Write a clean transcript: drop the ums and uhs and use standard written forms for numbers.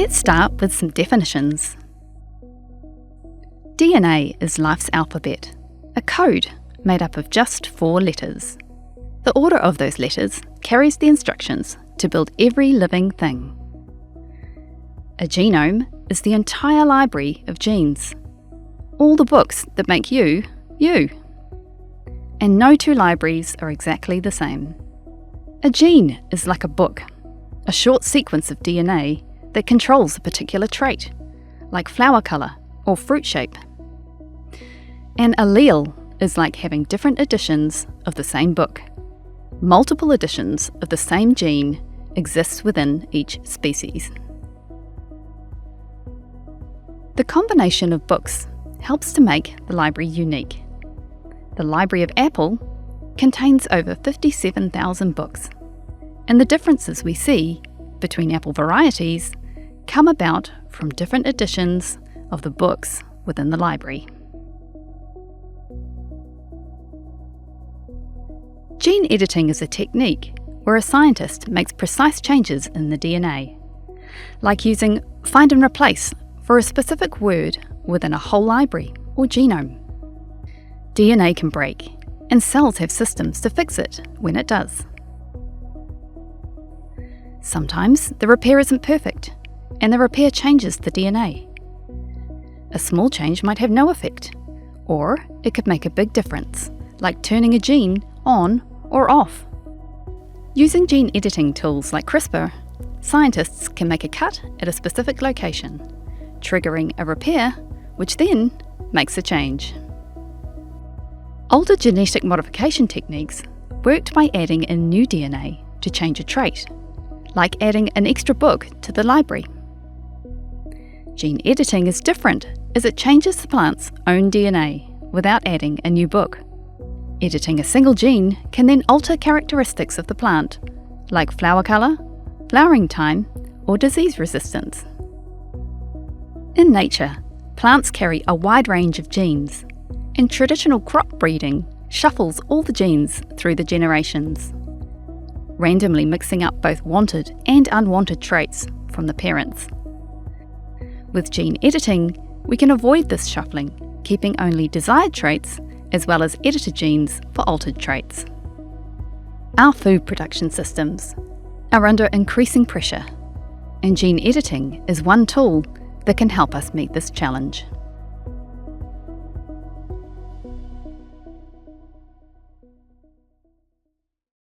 Let's start with some definitions. DNA is life's alphabet, a code made up of just 4 letters. The order of those letters carries the instructions to build every living thing. A genome is the entire library of genes, all the books that make you, you. And no 2 libraries are exactly the same. A gene is like a book, a short sequence of DNA that controls a particular trait, like flower colour or fruit shape. An allele is like having different editions of the same book. Multiple editions of the same gene exist within each species. The combination of books helps to make the library unique. The Library of Apple contains over 57,000 books, and the differences we see between apple varieties come about from different editions of the books within the library. Gene editing is a technique where a scientist makes precise changes in the DNA, like using find and replace for a specific word within a whole library or genome. DNA can break, and cells have systems to fix it when it does. Sometimes the repair isn't perfect, and the repair changes the DNA. A small change might have no effect, or it could make a big difference, like turning a gene on or off. Using gene editing tools like CRISPR, scientists can make a cut at a specific location, triggering a repair, which then makes a change. Older genetic modification techniques worked by adding in new DNA to change a trait, like adding an extra book to the library. Gene editing is different as it changes the plant's own DNA without adding a new book. Editing a single gene can then alter characteristics of the plant, like flower colour, flowering time, or disease resistance. In nature, plants carry a wide range of genes, and traditional crop breeding shuffles all the genes through the generations, randomly mixing up both wanted and unwanted traits from the parents. With gene editing, we can avoid this shuffling, keeping only desired traits as well as edited genes for altered traits. Our food production systems are under increasing pressure, and gene editing is one tool that can help us meet this challenge.